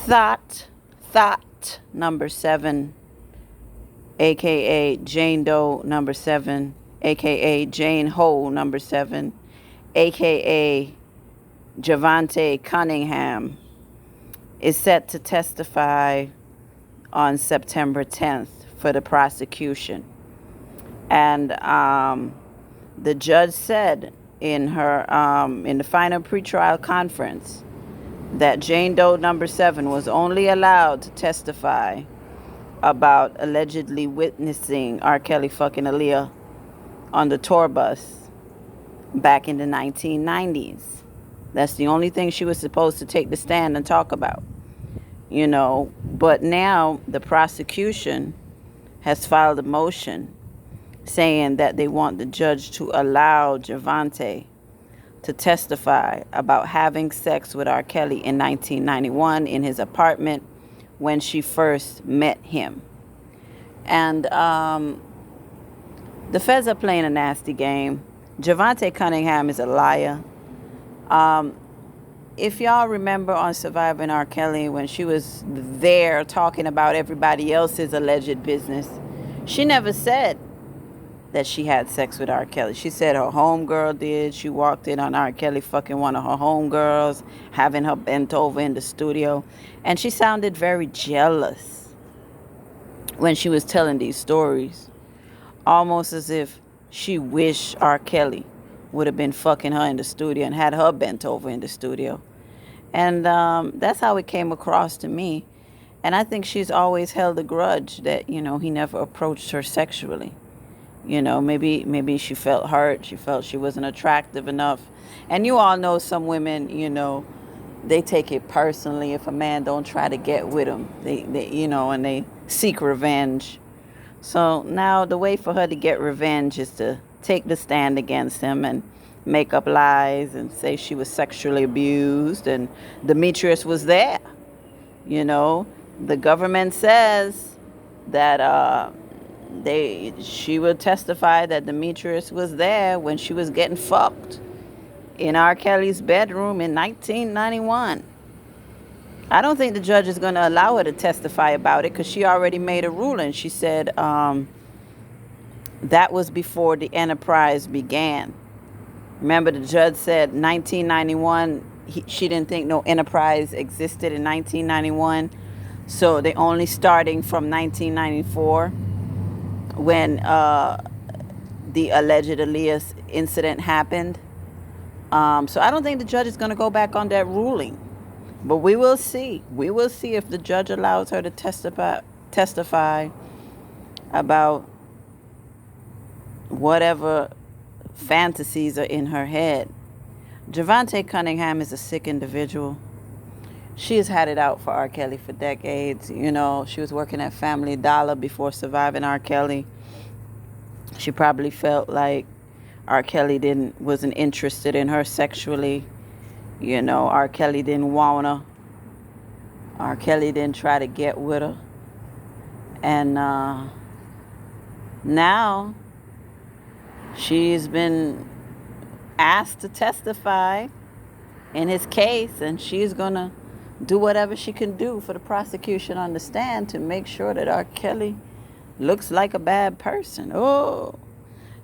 THOT, THOT number 7, aka Jane Doe number 7, aka Jane Ho number 7, aka Jovante Cunningham, is set to testify on September 10th for the prosecution. And the judge said in her in the final pretrial conference that Jane Doe number 7 was only allowed to testify about allegedly witnessing R. Kelly fucking Aaliyah on the tour bus back in the 1990s. That's the only thing she was supposed to take the stand and talk about, you know. But now the prosecution has filed a motion saying that they want the judge to allow Jovante to testify about having sex with R. Kelly in 1991 in his apartment when she first met him. And the feds are playing a nasty game. Jovante Cunningham is a liar. If y'all remember on Surviving R. Kelly, when she was there talking about everybody else's alleged business, she never said that she had sex with R. Kelly. She said her homegirl did. She walked in on R. Kelly fucking one of her homegirls, having her bent over in the studio. And she sounded very jealous when she was telling these stories. Almost as if she wished R. Kelly would have been fucking her in the studio and had her bent over in the studio. And that's how it came across to me. And I think she's always held a grudge that, you know, he never approached her sexually. You know, maybe she felt hurt. She felt she wasn't attractive enough. And you all know some women, you know, they take it personally if a man don't try to get with them. They you know, and they seek revenge. So now the way for her to get revenge is to take the stand against him and make up lies and say she was sexually abused and Demetrius was there. You know, the government says that she would testify that Demetrius was there when she was getting fucked in R. Kelly's bedroom in 1991. I don't think the judge is going to allow her to testify about it because she already made a ruling. She said that was before the enterprise began. Remember, the judge said 1991, she didn't think no enterprise existed in 1991. So they only starting from 1994 when the alleged Aaliyah incident happened. So I don't think the judge is going to go back on that ruling. But we will see. We will see if the judge allows her to testify about whatever fantasies are in her head. Jovante Cunningham is a sick individual. She has had it out for R. Kelly for decades. You know, she was working at Family Dollar before Surviving R. Kelly. She probably felt like R. Kelly wasn't interested in her sexually. You know, R. Kelly didn't want her. R. Kelly didn't try to get with her. And now she's been asked to testify in his case, and she's going to do whatever she can do for the prosecution on the stand to make sure that R. Kelly looks like a bad person. Oh,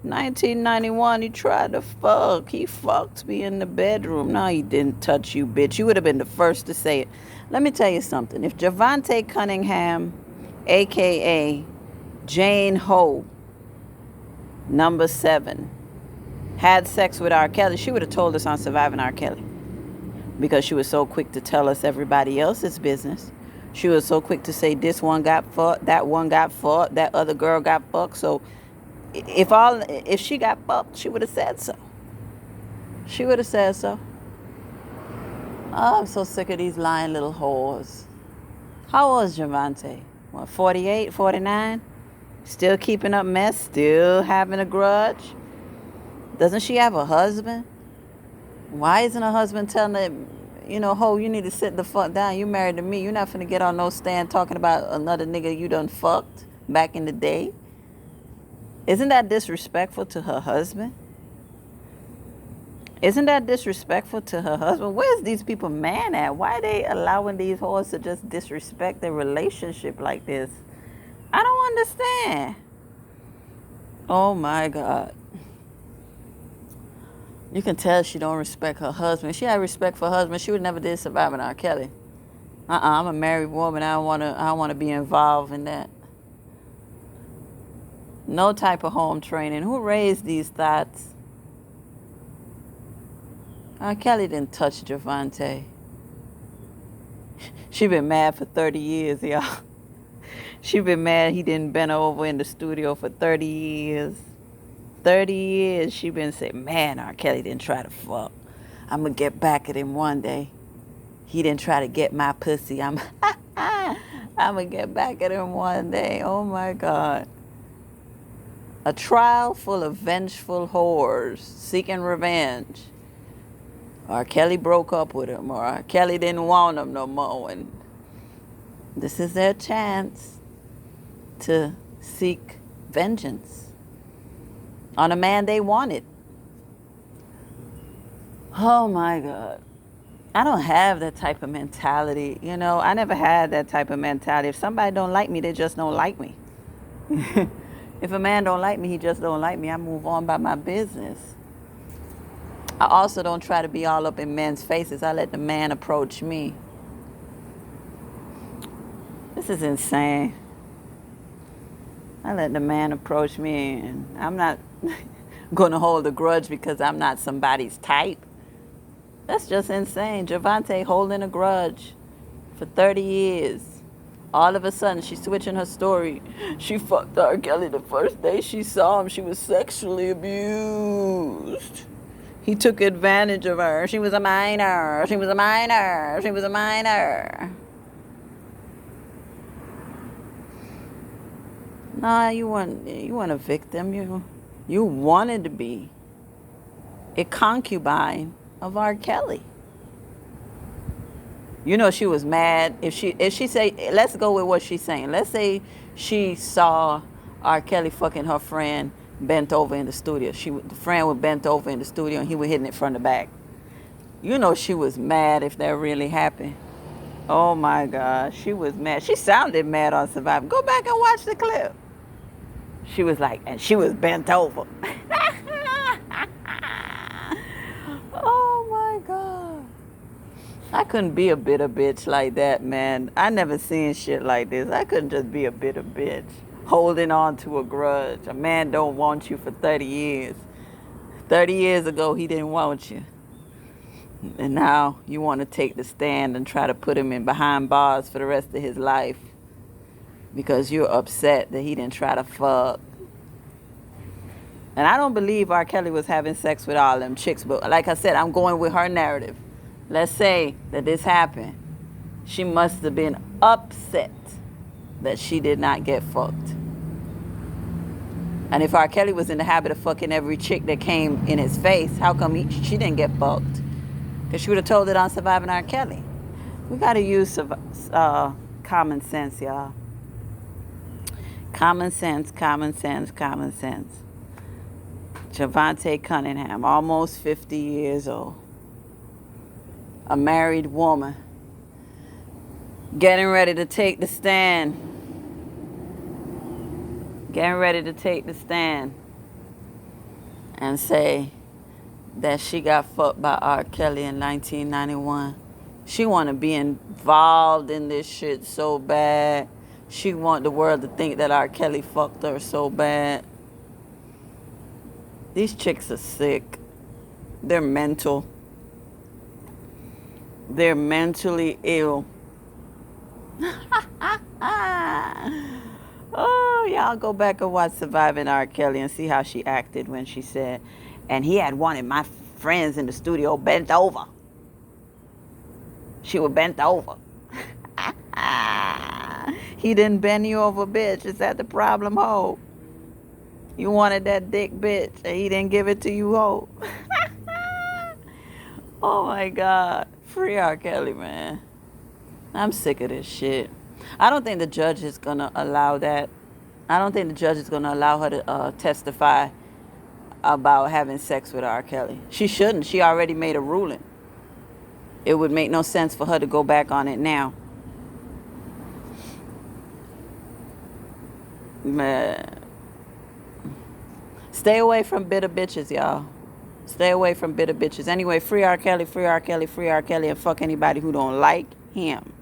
1991, he tried to fuck. He fucked me in the bedroom. No, he didn't touch you, bitch. You would have been the first to say it. Let me tell you something. If Jovante Cunningham, a.k.a. Jane Ho, number 7, had sex with R. Kelly, she would have told us on Surviving R. Kelly. Because she was so quick to tell us everybody else's business. She was so quick to say this one got fucked, that one got fucked, that other girl got fucked. So if she got fucked, she would have said so. She would have said so. Oh, I'm so sick of these lying little whores. How old is Jovante? What, 48, 49? Still keeping up mess? Still having a grudge? Doesn't she have a husband? Why isn't her husband telling her, you know, ho, you need to sit the fuck down. You married to me. You're not finna get on no stand talking about another nigga you done fucked back in the day. Isn't that disrespectful to her husband? Isn't that disrespectful to her husband? Where's these people man at? Why are they allowing these whores to just disrespect their relationship like this? I don't understand. Oh my God. You can tell she don't respect her husband. If she had respect for her husband, she would never did Surviving R. Kelly. I'm a married woman. I don't wanna be involved in that. No type of home training. Who raised these thoughts? R. Kelly didn't touch Jovante. She been mad for 30 years, y'all. She been mad he didn't bend over in the studio for 30 years. 30 years she been saying, man, R. Kelly didn't try to fuck. I'm going to get back at him one day. He didn't try to get my pussy. I'm going to get back at him one day. Oh, my God. A trial full of vengeful whores seeking revenge. R. Kelly broke up with him, or R. Kelly didn't want him no more. And this is their chance to seek vengeance on a man they wanted. Oh my God. I don't have that type of mentality. You know, I never had that type of mentality. If somebody don't like me, they just don't like me. If a man don't like me, he just don't like me. I move on by my business. I also don't try to be all up in men's faces. I let the man approach me. This is insane. I let the man approach me, and I'm not going to hold a grudge because I'm not somebody's type. That's just insane. Jovante holding a grudge for 30 years. All of a sudden, she's switching her story. She fucked R. Kelly the first day she saw him. She was sexually abused. He took advantage of her. She was a minor. She was a minor. She was a minor. Nah, you weren't a victim. You wanted to be a concubine of R. Kelly. You know she was mad if she say, let's go with what she's saying. Let's say she saw R. Kelly fucking her friend bent over in the studio. The friend was bent over in the studio and he was hitting it from the back. You know she was mad if that really happened. Oh my God, she was mad. She sounded mad on Survivor. Go back and watch the clip. She was like, and she was bent over. Oh my God. I couldn't be a bitter bitch like that, man. I never seen shit like this. I couldn't just be a bitter bitch. Holding on to a grudge. A man don't want you for 30 years. 30 years ago, he didn't want you. And now you want to take the stand and try to put him in behind bars for the rest of his life because you're upset that he didn't try to fuck. And I don't believe R. Kelly was having sex with all them chicks, but like I said, I'm going with her narrative. Let's say that this happened. She must have been upset that she did not get fucked. And if R. Kelly was in the habit of fucking every chick that came in his face, how come she didn't get fucked? Because she would have told it on Surviving R. Kelly. We got to use common sense, y'all. Common sense, common sense, common sense. Jovante Cunningham, almost 50 years old. A married woman. Getting ready to take the stand. Getting ready to take the stand. And say that she got fucked by R. Kelly in 1991. She want to be involved in this shit so bad. She want the world to think that R. Kelly fucked her so bad. These chicks are sick. They're mental. They're mentally ill. Oh, y'all go back and watch Surviving R. Kelly and see how she acted when she said, and he had wanted my friends in the studio bent over. She was bent over. He didn't bend you over, bitch. Is that the problem, ho? You wanted that dick, bitch, and he didn't give it to you, ho. Oh my God. Free R. Kelly, man. I'm sick of this shit. I don't think the judge is going to allow that. I don't think the judge is going to allow her to testify about having sex with R. Kelly. She shouldn't. She already made a ruling. It would make no sense for her to go back on it now. Man. Stay away from bitter bitches, y'all. Stay away from bitter bitches. Anyway, free R. Kelly, free R. Kelly, free R. Kelly, and fuck anybody who don't like him.